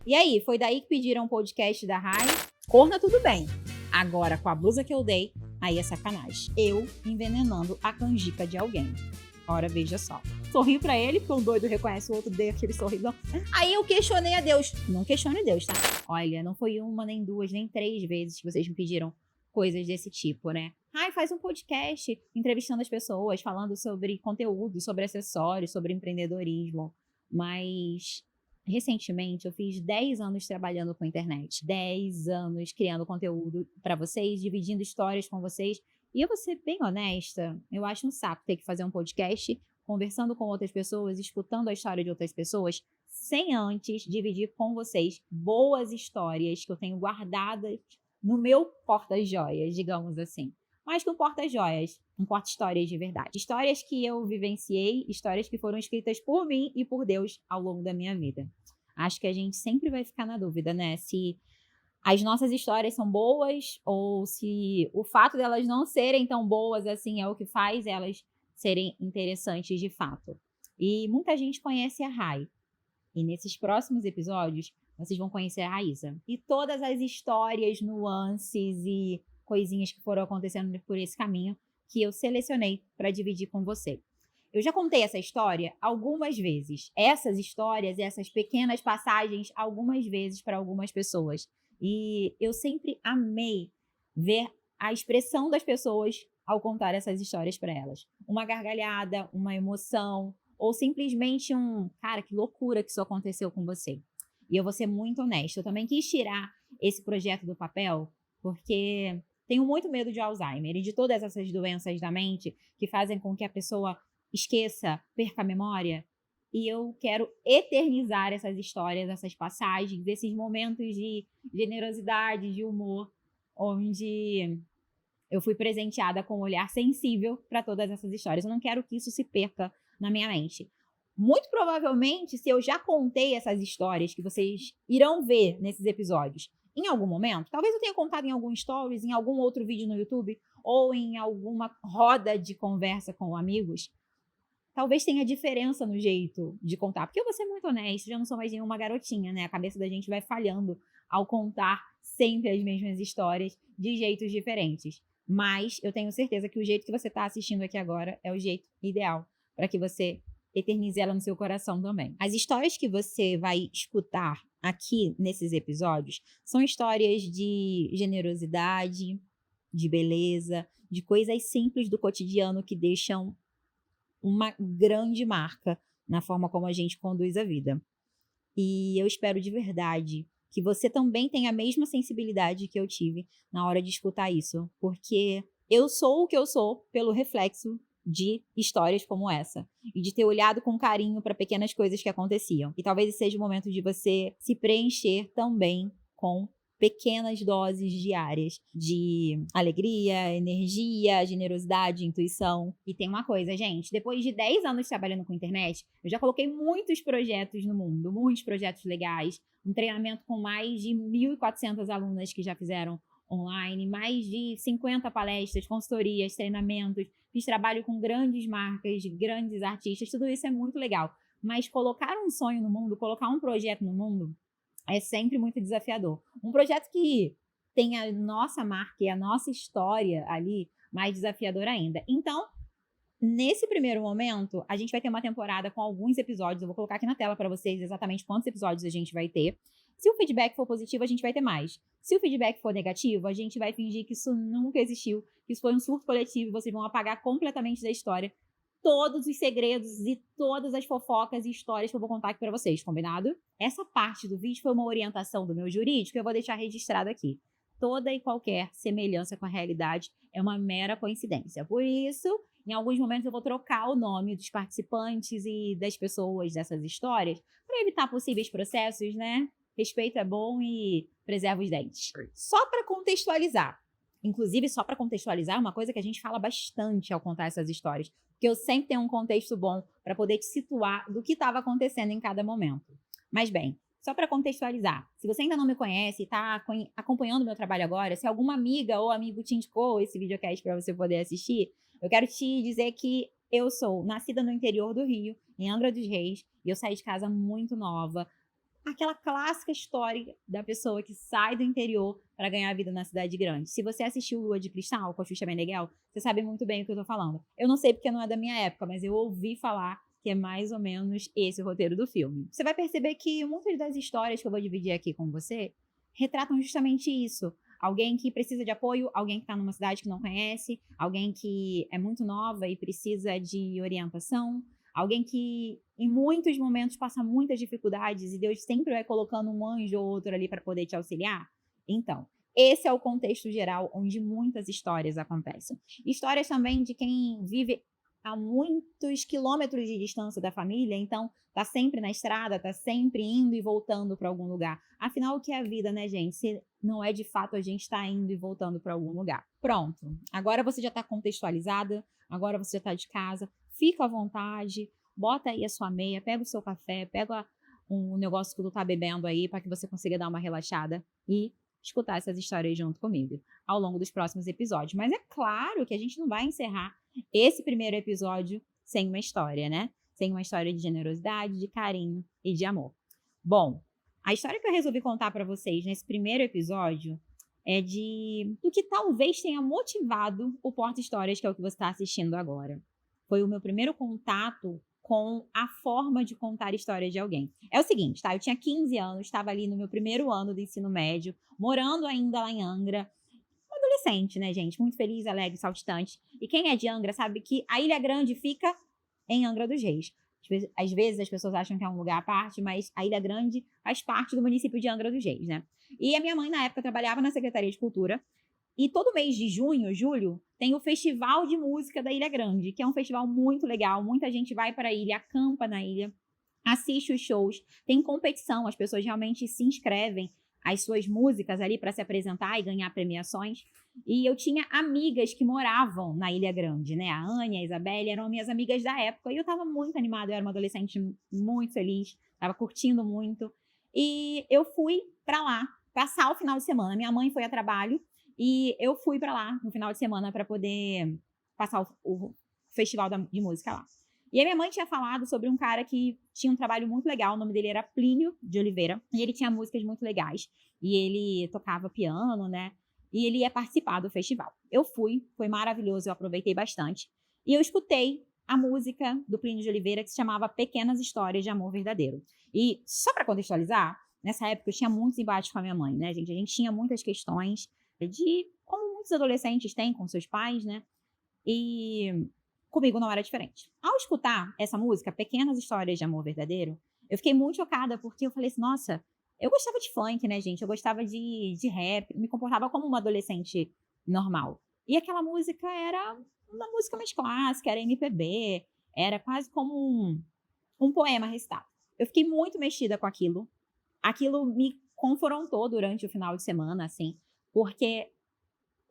E aí, foi daí que pediram o podcast da Rai? Corna tudo bem. Agora, com a blusa que eu dei, aí é sacanagem. Eu envenenando a canjica de alguém. Ora, veja só. Sorri pra ele, porque um doido reconhece o outro, dei aquele sorrisão. Aí eu questionei a Deus. Não questione Deus, tá? Olha, não foi uma, nem duas, nem três vezes que vocês me pediram coisas desse tipo, né? Ai, faz um podcast entrevistando as pessoas, falando sobre conteúdo, sobre acessórios, sobre empreendedorismo. Mas recentemente eu fiz 10 anos trabalhando com internet. 10 anos criando conteúdo para vocês, dividindo histórias com vocês. E eu vou ser bem honesta, eu acho um saco ter que fazer um podcast conversando com outras pessoas, escutando a história de outras pessoas, sem antes dividir com vocês boas histórias que eu tenho guardadas no meu porta-joias, digamos assim. Mais que um porta-joias, um porta-histórias de verdade. Histórias que eu vivenciei, histórias que foram escritas por mim e por Deus ao longo da minha vida. Acho que a gente sempre vai ficar na dúvida, né? Se as nossas histórias são boas ou se o fato delas não serem tão boas assim é o que faz elas serem interessantes de fato. E muita gente conhece a Rai. E nesses próximos episódios, vocês vão conhecer a Raíssa. E todas as histórias, nuances e coisinhas que foram acontecendo por esse caminho que eu selecionei para dividir com você. Eu já contei essa história algumas vezes. Essas histórias, essas pequenas passagens, algumas vezes para algumas pessoas. E eu sempre amei ver a expressão das pessoas ao contar essas histórias para elas. Uma gargalhada, uma emoção, ou simplesmente cara, que loucura que isso aconteceu com você. E eu vou ser muito honesta, eu também quis tirar esse projeto do papel, porque tenho muito medo de Alzheimer e de todas essas doenças da mente que fazem com que a pessoa esqueça, perca a memória. E eu quero eternizar essas histórias, essas passagens, esses momentos de generosidade, de humor, onde eu fui presenteada com um olhar sensível para todas essas histórias. Eu não quero que isso se perca na minha mente. Muito provavelmente, se eu já contei essas histórias que vocês irão ver nesses episódios, em algum momento, talvez eu tenha contado em algum stories, em algum outro vídeo no YouTube, ou em alguma roda de conversa com amigos, talvez tenha diferença no jeito de contar. Porque eu vou ser muito honesta, já não sou mais nenhuma garotinha, né? A cabeça da gente vai falhando ao contar sempre as mesmas histórias de jeitos diferentes. Mas eu tenho certeza que o jeito que você está assistindo aqui agora é o jeito ideal para que você eternize ela no seu coração também. As histórias que você vai escutar aqui nesses episódios são histórias de generosidade, de beleza, de coisas simples do cotidiano que deixam uma grande marca na forma como a gente conduz a vida. E eu espero de verdade que você também tenha a mesma sensibilidade que eu tive na hora de escutar isso, porque eu sou o que eu sou pelo reflexo de histórias como essa e de ter olhado com carinho para pequenas coisas que aconteciam. E talvez esse seja o momento de você se preencher também com pequenas doses diárias de alegria, energia, generosidade, intuição. E tem uma coisa, gente, depois de 10 anos trabalhando com internet, eu já coloquei muitos projetos no mundo, muitos projetos legais, um treinamento com mais de 1.400 alunas que já fizeram online, mais de 50 palestras, consultorias, treinamentos, fiz trabalho com grandes marcas, grandes artistas, tudo isso é muito legal. Mas colocar um sonho no mundo, colocar um projeto no mundo, é sempre muito desafiador. Um projeto que tem a nossa marca e a nossa história ali, mais desafiador ainda. Então, nesse primeiro momento, a gente vai ter uma temporada com alguns episódios. Eu vou colocar aqui na tela para vocês exatamente quantos episódios a gente vai ter. Se o feedback for positivo, a gente vai ter mais. Se o feedback for negativo, a gente vai fingir que isso nunca existiu, que isso foi um surto coletivo e vocês vão apagar completamente da história todos os segredos e todas as fofocas e histórias que eu vou contar aqui para vocês, combinado? Essa parte do vídeo foi uma orientação do meu jurídico, eu vou deixar registrado aqui. Toda e qualquer semelhança com a realidade é uma mera coincidência. Por isso, em alguns momentos eu vou trocar o nome dos participantes e das pessoas dessas histórias para evitar possíveis processos, né? Respeito é bom e preserva os dentes. Só para contextualizar. Inclusive, só para contextualizar, é uma coisa que a gente fala bastante ao contar essas histórias. Porque eu sempre tenho um contexto bom para poder te situar do que estava acontecendo em cada momento. Mas bem, só para contextualizar, se você ainda não me conhece e está acompanhando o meu trabalho agora, se alguma amiga ou amigo te indicou esse videocast para você poder assistir, eu quero te dizer que eu sou nascida no interior do Rio, em Angra dos Reis, e eu saí de casa muito nova, aquela clássica história da pessoa que sai do interior para ganhar a vida na cidade grande. Se você assistiu Lua de Cristal com a Xuxa Meneghel, você sabe muito bem o que eu tô falando. Eu não sei porque não é da minha época, mas eu ouvi falar que é mais ou menos esse o roteiro do filme. Você vai perceber que muitas das histórias que eu vou dividir aqui com você retratam justamente isso. Alguém que precisa de apoio, alguém que está numa cidade que não conhece, alguém que é muito nova e precisa de orientação, alguém que em muitos momentos passa muitas dificuldades e Deus sempre vai colocando um anjo ou outro ali para poder te auxiliar. Então, esse é o contexto geral onde muitas histórias acontecem. Histórias também de quem vive a muitos quilômetros de distância da família, então tá sempre na estrada, tá sempre indo e voltando para algum lugar. Afinal, o que é a vida, né, gente? Se não é de fato a gente tá indo e voltando para algum lugar. Pronto. Agora você já tá contextualizada, agora você já tá de casa, fica à vontade, bota aí a sua meia, pega o seu café, pega um negócio que tu tá bebendo aí para que você consiga dar uma relaxada e escutar essas histórias junto comigo ao longo dos próximos episódios. Mas é claro que a gente não vai encerrar esse primeiro episódio sem uma história, né? Sem uma história de generosidade, de carinho e de amor. Bom, a história que eu resolvi contar para vocês nesse primeiro episódio é do que talvez tenha motivado o Porta Histórias, que é o que você está assistindo agora. Foi o meu primeiro contato com a forma de contar histórias de alguém. É o seguinte, tá? Eu tinha 15 anos, estava ali no meu primeiro ano do ensino médio, morando ainda lá em Angra, adolescente, né, gente? Muito feliz, alegre, saltitante. E quem é de Angra sabe que a Ilha Grande fica em Angra dos Reis. Às vezes as pessoas acham que é um lugar à parte, mas a Ilha Grande faz parte do município de Angra dos Reis, né? E a minha mãe, na época, trabalhava na Secretaria de Cultura. E todo mês de junho, julho, tem o Festival de Música da Ilha Grande, que é um festival muito legal. Muita gente vai para a ilha, acampa na ilha, assiste os shows, tem competição, as pessoas realmente se inscrevem as suas músicas ali para se apresentar e ganhar premiações. E eu tinha amigas que moravam na Ilha Grande, né? A Ania, a Isabelle eram minhas amigas da época e eu estava muito animada, eu era uma adolescente muito feliz, estava curtindo muito. E eu fui para lá passar o final de semana. Minha mãe foi a trabalho e eu fui para lá no final de semana para poder passar o festival de música lá. E a minha mãe tinha falado sobre um cara que tinha um trabalho muito legal, o nome dele era Plínio de Oliveira, e ele tinha músicas muito legais, e ele tocava piano, né? E ele ia participar do festival. Eu fui, foi maravilhoso, eu aproveitei bastante, e eu escutei a música do Plínio de Oliveira que se chamava Pequenas Histórias de Amor Verdadeiro. E só para contextualizar, nessa época eu tinha muitos embates com a minha mãe, né, gente? A gente tinha muitas questões de como muitos adolescentes têm com seus pais, né? E comigo não era diferente. Ao escutar essa música, Pequenas Histórias de Amor Verdadeiro, eu fiquei muito chocada, porque eu falei assim, nossa, eu gostava de funk, né, gente? Eu gostava de rap, me comportava como uma adolescente normal. E aquela música era uma música mais clássica, era MPB, era quase como um poema recitado. Eu fiquei muito mexida com aquilo. Aquilo me confrontou durante o final de semana, assim, porque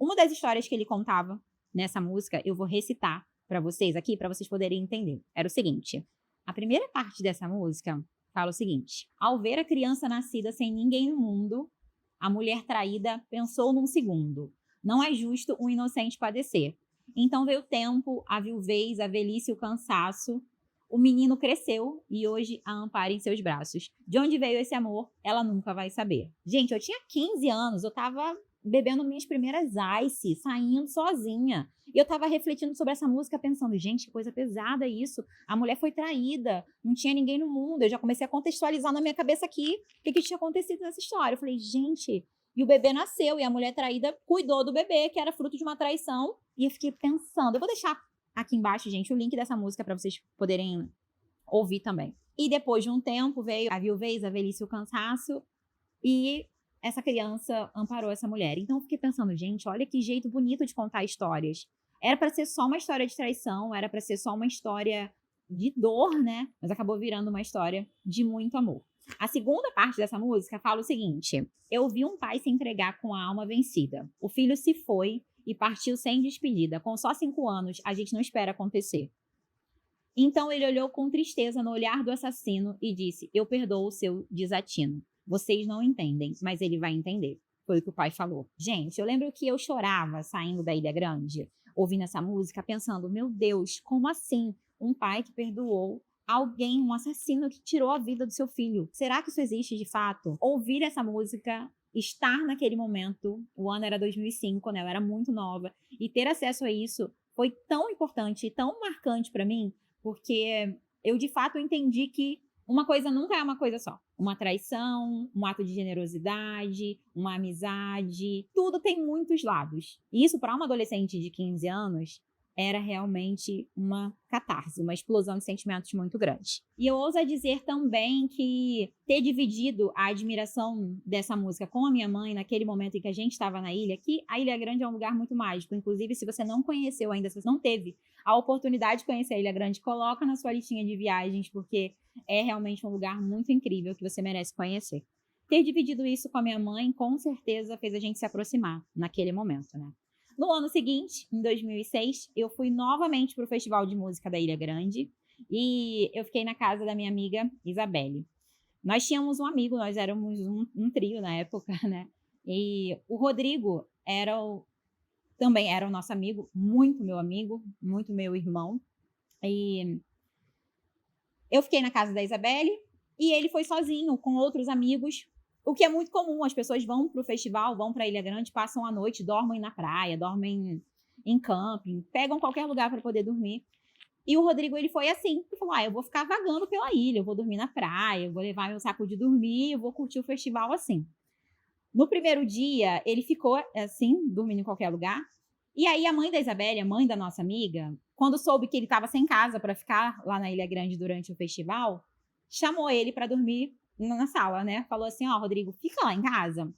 uma das histórias que ele contava nessa música, eu vou recitar para vocês aqui, para vocês poderem entender. Era o seguinte: a primeira parte dessa música fala o seguinte: ao ver a criança nascida sem ninguém no mundo, a mulher traída pensou num segundo: não é justo um inocente padecer. Então veio o tempo, a viuvez, a velhice e o cansaço. O menino cresceu e hoje a ampara em seus braços. De onde veio esse amor, ela nunca vai saber. Gente, eu tinha 15 anos, eu tava bebendo minhas primeiras ice, saindo sozinha. E eu tava refletindo sobre essa música, pensando, gente, que coisa pesada isso. A mulher foi traída, não tinha ninguém no mundo. Eu já comecei a contextualizar na minha cabeça aqui o que tinha acontecido nessa história. Eu falei, gente, e o bebê nasceu, e a mulher traída cuidou do bebê, que era fruto de uma traição. E eu fiquei pensando, eu vou deixar aqui embaixo, gente, o link dessa música para vocês poderem ouvir também. E depois de um tempo veio a viuvez, a velhice e o cansaço, e essa criança amparou essa mulher. Então eu fiquei pensando, gente, olha que jeito bonito de contar histórias. Era para ser só uma história de traição, era para ser só uma história de dor, né? Mas acabou virando uma história de muito amor. A segunda parte dessa música fala o seguinte: eu vi um pai se entregar com a alma vencida. O filho se foi e partiu sem despedida. Com só 5 anos, a gente não espera acontecer. Então ele olhou com tristeza no olhar do assassino e disse: eu perdoo o seu desatino. Vocês não entendem, mas ele vai entender. Foi o que o pai falou. Gente, eu lembro que eu chorava saindo da Ilha Grande, ouvindo essa música, pensando, meu Deus, como assim? Um pai que perdoou alguém, um assassino que tirou a vida do seu filho. Será que isso existe de fato? Ouvir essa música, estar naquele momento, o ano era 2005, né? Eu era muito nova, e ter acesso a isso foi tão importante e tão marcante para mim, porque eu de fato entendi que uma coisa nunca é uma coisa só. Uma traição, um ato de generosidade, uma amizade, tudo tem muitos lados. E isso para uma adolescente de 15 anos era realmente uma catarse, uma explosão de sentimentos muito grande. E eu ouso dizer também que ter dividido a admiração dessa música com a minha mãe naquele momento em que a gente estava na ilha, que a Ilha Grande é um lugar muito mágico, inclusive se você não conheceu ainda, se você não teve a oportunidade de conhecer a Ilha Grande, coloca na sua listinha de viagens, porque é realmente um lugar muito incrível que você merece conhecer. Ter dividido isso com a minha mãe, com certeza fez a gente se aproximar naquele momento, né? No ano seguinte, em 2006, eu fui novamente para o Festival de Música da Ilha Grande e eu fiquei na casa da minha amiga Isabelle. Nós tínhamos um amigo, nós éramos um trio na época, né? E o Rodrigo também era o nosso amigo, muito meu irmão. E eu fiquei na casa da Isabelle e ele foi sozinho, com outros amigos. O que é muito comum, as pessoas vão para o festival, vão para a Ilha Grande, passam a noite, dormem na praia, dormem em camping, pegam qualquer lugar para poder dormir. E o Rodrigo, ele foi assim, ele falou, eu vou ficar vagando pela ilha, eu vou dormir na praia, eu vou levar meu saco de dormir, eu vou curtir o festival assim. No primeiro dia, ele ficou assim, dormindo em qualquer lugar. E aí a mãe da Isabelle, a mãe da nossa amiga, quando soube que ele estava sem casa para ficar lá na Ilha Grande durante o festival, chamou ele para dormir na sala, né? Falou assim, Rodrigo, fica lá em casa.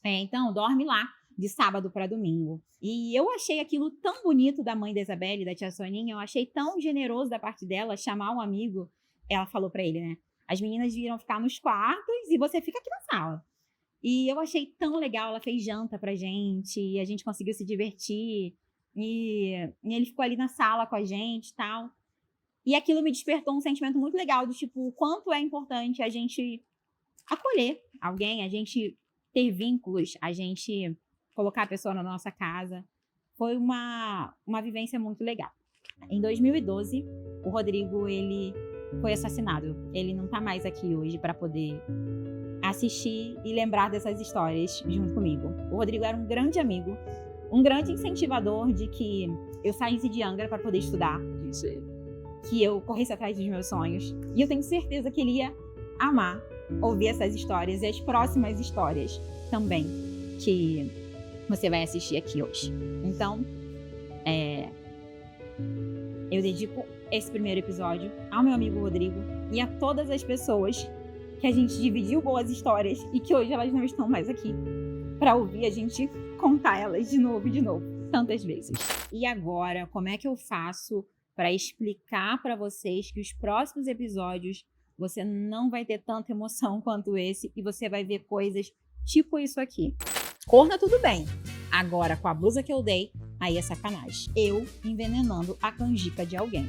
Então, dorme lá de sábado para domingo. E eu achei aquilo tão bonito da mãe da Isabelle, da tia Soninha, eu achei tão generoso da parte dela chamar um amigo. Ela falou para ele, né? As meninas viram ficar nos quartos e você fica aqui na sala. E eu achei tão legal, ela fez janta pra gente, e a gente conseguiu se divertir, e ele ficou ali na sala com a gente e tal. E aquilo me despertou um sentimento muito legal do tipo, o quanto é importante a gente acolher alguém, a gente ter vínculos, a gente colocar a pessoa na nossa casa. Foi uma vivência muito legal. Em 2012, o Rodrigo, ele foi assassinado. Ele não tá mais aqui hoje para poder assistir e lembrar dessas histórias junto comigo. O Rodrigo era um grande amigo, um grande incentivador de que eu saísse de Angra para poder estudar. Isso aí. Que eu corresse atrás dos meus sonhos. E eu tenho certeza que ele ia amar ouvir essas histórias e as próximas histórias também que você vai assistir aqui hoje. Então, eu dedico esse primeiro episódio ao meu amigo Rodrigo e a todas as pessoas que a gente dividiu boas histórias e que hoje elas não estão mais aqui para ouvir a gente contar elas de novo, tantas vezes. E agora, como é que eu faço para explicar para vocês que os próximos episódios você não vai ter tanta emoção quanto esse e você vai ver coisas tipo isso aqui. Corna tudo bem. Agora, com a blusa que eu dei, aí é sacanagem. Eu envenenando a canjica de alguém.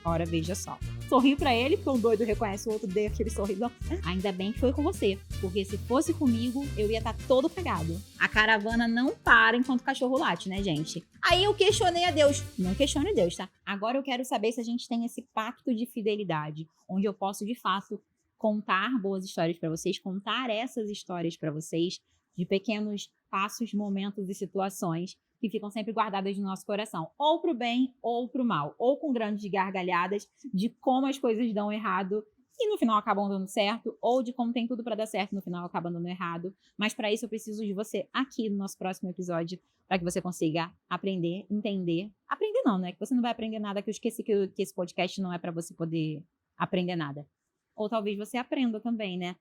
Ora, veja só. Sorri pra ele, porque um doido reconhece o outro, dê aquele sorriso. Ainda bem que foi com você, porque se fosse comigo, eu ia estar todo cagado. A caravana não para enquanto o cachorro late, né, gente? Aí eu questionei a Deus. Não questione Deus, tá? Agora eu quero saber se a gente tem esse pacto de fidelidade, onde eu posso, de fato, contar boas histórias pra vocês, contar essas histórias pra vocês, de pequenos passos, momentos e situações que ficam sempre guardadas no nosso coração, ou pro bem ou pro mal, ou com grandes gargalhadas de como as coisas dão errado e no final acabam dando certo, ou de como tem tudo para dar certo e no final acaba dando errado. Mas para isso eu preciso de você aqui no nosso próximo episódio, para que você consiga aprender, entender. Aprender não, né? Que você não vai aprender nada, que eu esqueci que esse podcast não é para você poder aprender nada. Ou talvez você aprenda também, né?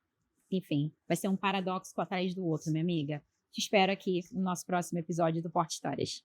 Enfim, vai ser um paradoxo atrás do outro, minha amiga. Te espero aqui no nosso próximo episódio do Porta Histórias.